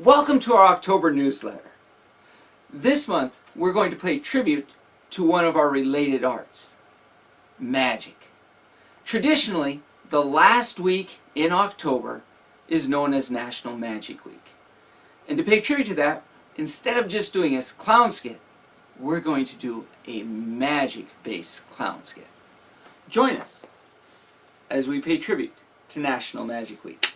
Welcome to our October newsletter. This month we're going to pay tribute to one of our related arts, magic. Traditionally, the last week in October is known as National Magic Week. And to pay tribute to that, instead of just doing a clown skit, we're going to do a magic-based clown skit. Join us as we pay tribute to National Magic Week.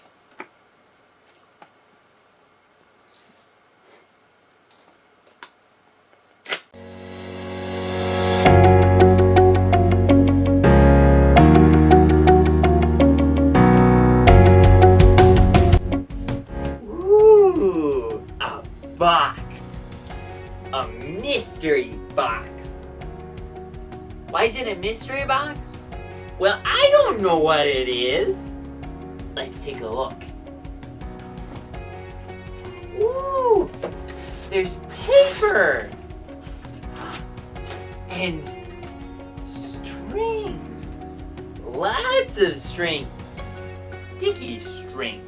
Box. A mystery box. Why is it a mystery box? Well, I don't know what it is. Let's take a look. Ooh, there's paper. And string. Lots of string. Sticky string.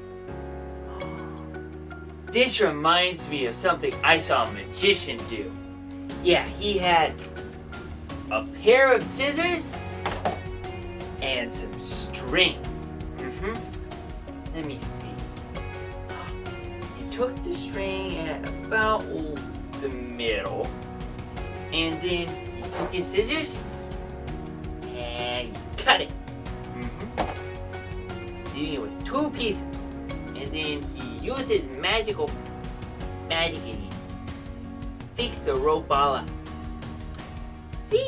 This reminds me of something I saw a magician do. Yeah, he had a pair of scissors and some string. Let me see. He took the string at about the middle, and then he took his scissors and he cut it. Leaving it with two pieces, and then he used his magic and he fixed the rope all up. See?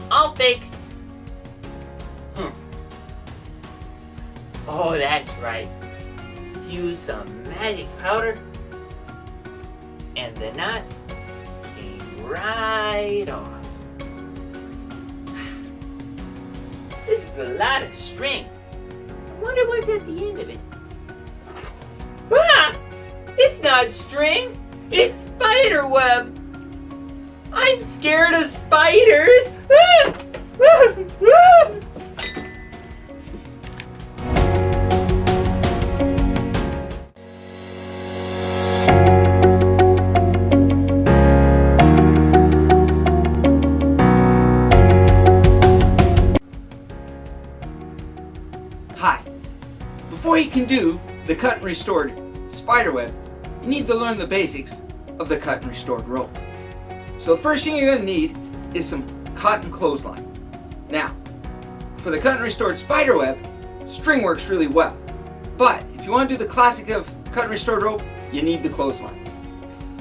All fixed. Oh, that's right. He used some magic powder and the knot came right off. This is a lot of string. I wonder what's at the end of it. Ah! It's not string, it's spider web. I'm scared of spiders. Ah! Ah! Ah! Hi. Before you can do the cut and restored spiderweb, you need to learn the basics of the cut and restored rope. So the first thing you're going to need is some cotton clothesline. Now, for the cut and restored spiderweb, string works really well. But if you want to do the classic of cut and restored rope, you need the clothesline.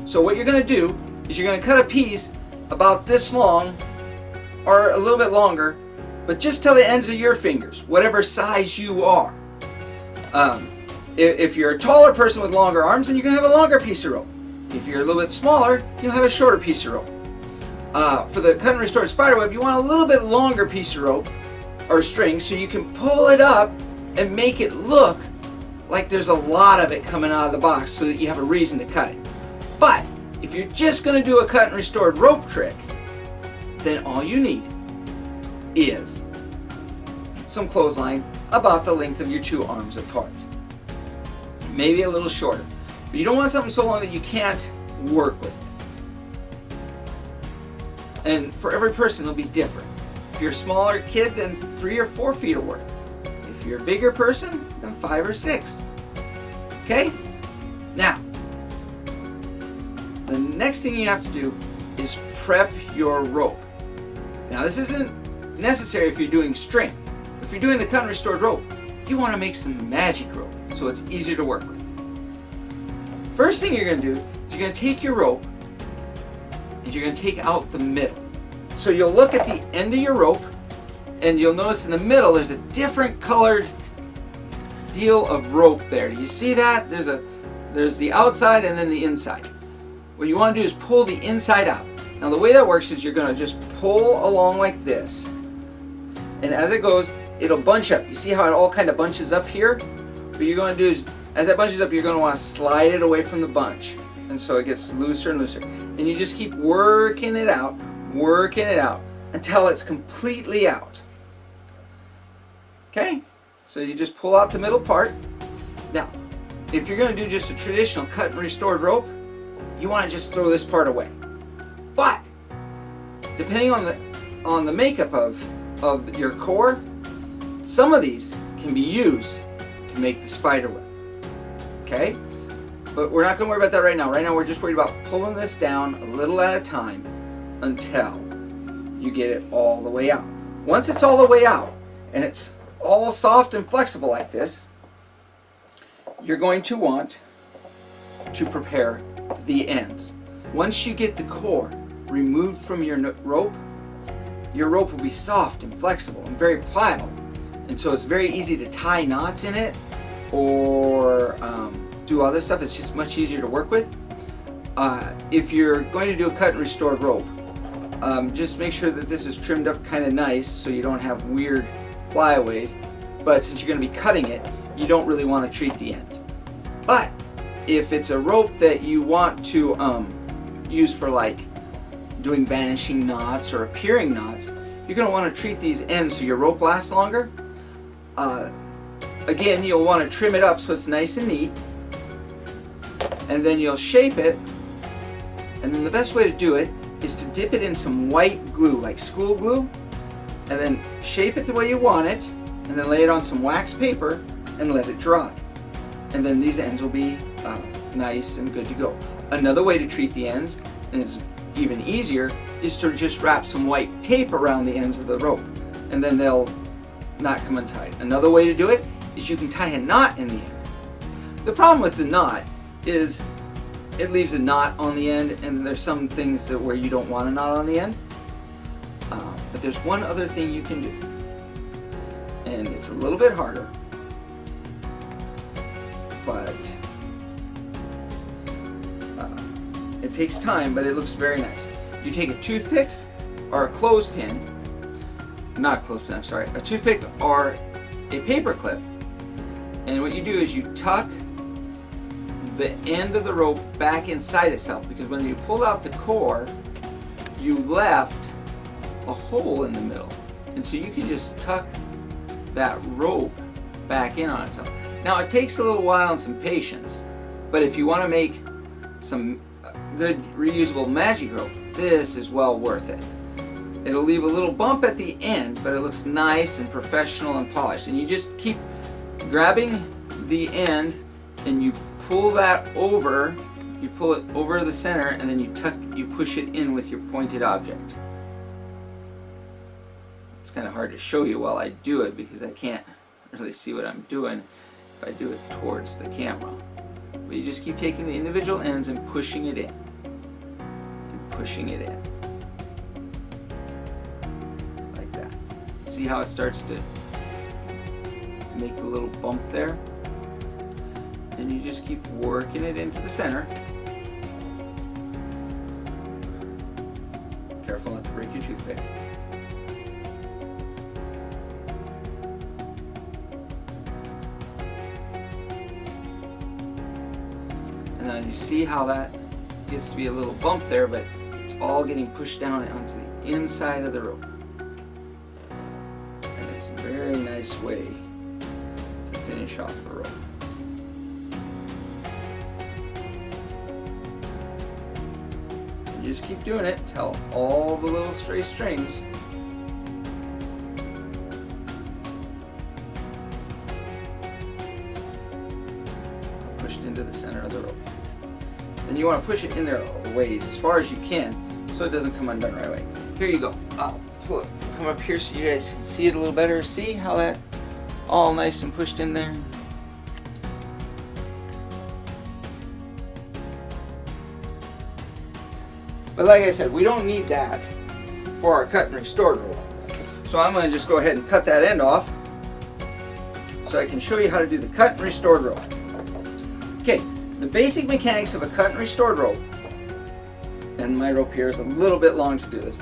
So what you're going to do is you're going to cut a piece about this long or a little bit longer, but just till the ends of your fingers, whatever size you are. If you're a taller person with longer arms, then you're going to have a longer piece of rope. If you're a little bit smaller, you'll have a shorter piece of rope. For the cut and restored spiderweb, you want a little bit longer piece of rope or string so you can pull it up and make it look like there's a lot of it coming out of the box so that you have a reason to cut it. But if you're just going to do a cut and restored rope trick, then all you need is some clothesline about the length of your two arms apart. Maybe a little shorter. But you don't want something so long that you can't work with it. And for every person it'll be different. If you're a smaller kid, then 3 or 4 feet will work. If you're a bigger person, then 5 or 6. Okay? Now, the next thing you have to do is prep your rope. Now this isn't necessary if you're doing string. If you're doing the cut and restored rope, you want to make some magic rope so it's easier to work with. First thing you're going to do is you're going to take your rope and you're going to take out the middle. So you'll look at the end of your rope and you'll notice in the middle there's a different colored deal of rope there. Do you see that? There's the outside and then the inside. What you want to do is pull the inside out. Now the way that works is you're going to just pull along like this, and as it goes it'll bunch up. You see how it all kind of bunches up here? What you're going to do is, as that bunches up, you're going to want to slide it away from the bunch, and so it gets looser and looser, and you just keep working it out until it's completely out. Okay, so you just pull out the middle part. Now if you're going to do just a traditional cut and restored rope, you want to just throw this part away. But depending on the makeup of your core, some of these can be used to make the spider web. Okay? But we're not going to worry about that right now. Right now we're just worried about pulling this down a little at a time until you get it all the way out. Once it's all the way out and it's all soft and flexible like this, you're going to want to prepare the ends. Once you get the core removed from your rope will be soft and flexible and very pliable. And so it's very easy to tie knots in it or do other stuff. It's just much easier to work with. If you're going to do a cut and restored rope, just make sure that this is trimmed up kind of nice so you don't have weird flyaways. But since you're going to be cutting it, you don't really want to treat the ends. But if it's a rope that you want to use for like doing vanishing knots or appearing knots, you're going to want to treat these ends so your rope lasts longer. Again, you'll want to trim it up so it's nice and neat, and then you'll shape it, and then the best way to do it is to dip it in some white glue, like school glue, and then shape it the way you want it, and then lay it on some wax paper and let it dry. And then these ends will be nice and good to go. Another way to treat the ends, and it's even easier, is to just wrap some white tape around the ends of the rope, and then they'll not come untied. Another way to do it is you can tie a knot in the end. The problem with the knot is it leaves a knot on the end, and there's some things that where you don't want a knot on the end. But there's one other thing you can do, and it's a little bit harder, but it takes time, but it looks very nice. You take a toothpick or a clothespin, not a clothespin, I'm sorry, a toothpick or a paper clip, and what you do is you tuck the end of the rope back inside itself, because when you pulled out the core, you left a hole in the middle, and so you can just tuck that rope back in on itself. Now it takes a little while and some patience, but if you want to make some good reusable magic rope, this is well worth it. It'll leave a little bump at the end, but it looks nice and professional and polished. And you just keep grabbing the end and you pull that over, you pull it over the center, and then you push it in with your pointed object. It's kind of hard to show you while I do it because I can't really see what I'm doing if I do it towards the camera. But you just keep taking the individual ends and pushing it in. And pushing it in. Like that. See how it starts to make a little bump there? Then you just keep working it into the center. Careful not to break your toothpick. And then you see how that gets to be a little bump there, but it's all getting pushed down onto the inside of the rope. And it's a very nice way to finish off the rope. You just keep doing it until all the little stray strings are pushed into the center of the rope. Then you want to push it in there a ways, as far as you can, so it doesn't come undone right away. Here you go. I'll pull it, come up here so you guys can see it a little better. See how that all nice and pushed in there? But like I said, we don't need that for our cut and restored rope. So I'm going to just go ahead and cut that end off so I can show you how to do the cut and restored rope. Okay, the basic mechanics of a cut and restored rope, and my rope here is a little bit long to do this,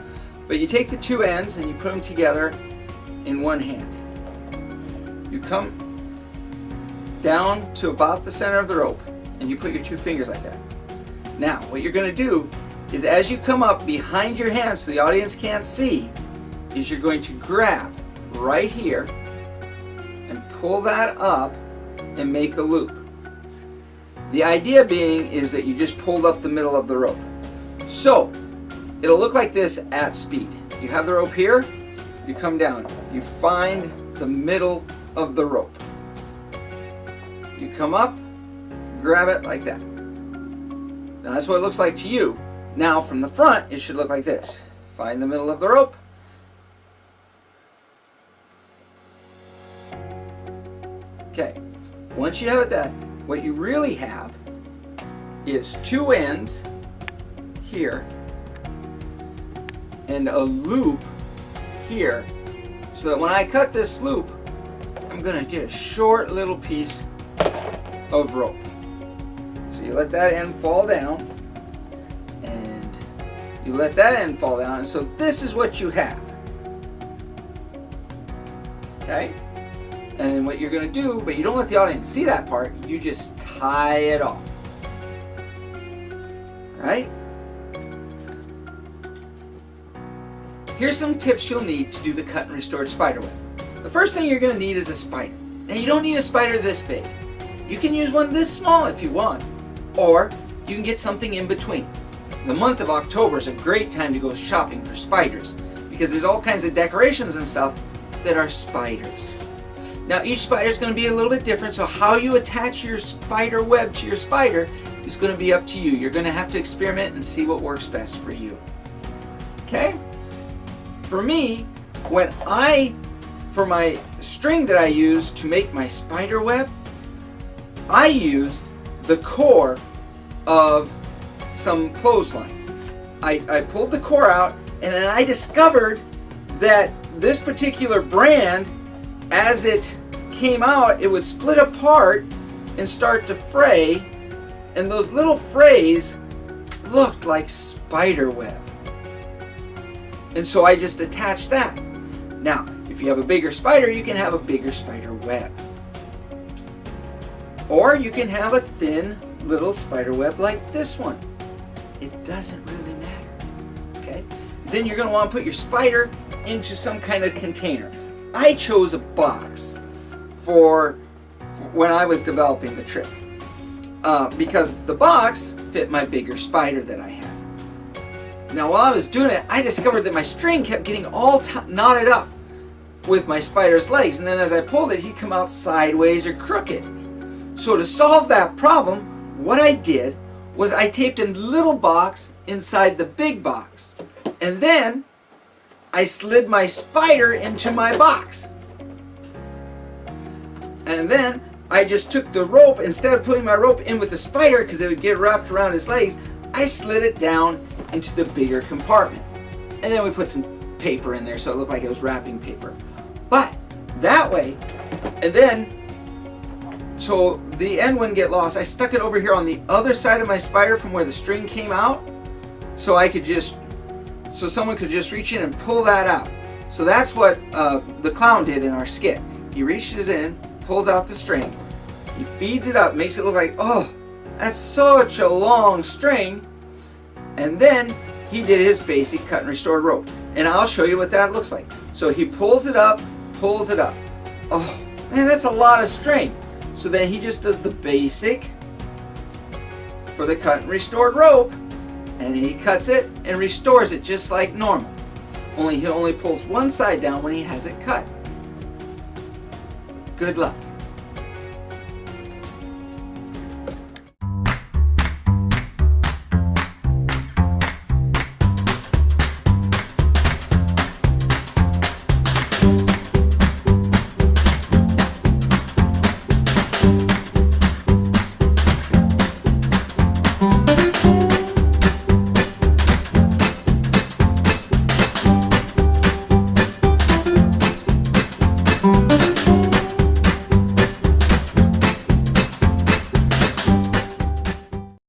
but you take the two ends and you put them together in one hand. You come down to about the center of the rope and you put your two fingers like that. Now, what you're going to do is as you come up behind your hand so the audience can't see, is you're going to grab right here and pull that up and make a loop. The idea being is that you just pulled up the middle of the rope. So it'll look like this at speed. You have the rope here, you come down, you find the middle of the rope. You come up, grab it like that. Now that's what it looks like to you. Now from the front, it should look like this. Find the middle of the rope. Okay, once you have it that, what you really have is two ends here and a loop here, so that when I cut this loop, I'm going to get a short little piece of rope. So you let that end fall down, and you let that end fall down, and so this is what you have. Okay? And then what you're going to do, but you don't let the audience see that part, you just tie it off. Right? Here's some tips you'll need to do the cut and restored spider web. The first thing you're going to need is a spider. Now you don't need a spider this big. You can use one this small if you want, or you can get something in between. The month of October is a great time to go shopping for spiders because there's all kinds of decorations and stuff that are spiders. Now each spider is going to be a little bit different, so how you attach your spider web to your spider is going to be up to you. You're going to have to experiment and see what works best for you. Okay? For me, for my string that I use to make my spider web, I used the core of some clothesline. I pulled the core out, and then I discovered that this particular brand, as it came out, it would split apart and start to fray, and those little frays looked like spider web. And so I just attached that. Now, if you have a bigger spider, you can have a bigger spider web. Or you can have a thin little spider web like this one. It doesn't really matter. Okay? Then you're going to want to put your spider into some kind of container. I chose a box for when I was developing the trick because the box fit my bigger spider that I had. Now while I was doing it, I discovered that my string kept getting all knotted up with my spider's legs, and then as I pulled it, he'd come out sideways or crooked. So to solve that problem, what I did was I taped a little box inside the big box, and then I slid my spider into my box. And then I just took the rope, instead of putting my rope in with the spider because it would get wrapped around his legs, I slid it down into the bigger compartment. And then we put some paper in there so it looked like it was wrapping paper. But that way, and then, so the end wouldn't get lost, I stuck it over here on the other side of my spider from where the string came out, so I could just, so someone could just reach in and pull that out. So that's what the clown did in our skit. He reaches in, pulls out the string, he feeds it up, makes it look like, oh, that's such a long string, and then he did his basic cut and restored rope. And I'll show you what that looks like. So he pulls it up, pulls it up. Oh, man, that's a lot of string. So then he just does the basic for the cut and restored rope, and he cuts it and restores it just like normal. Only he only pulls one side down when he has it cut. Good luck.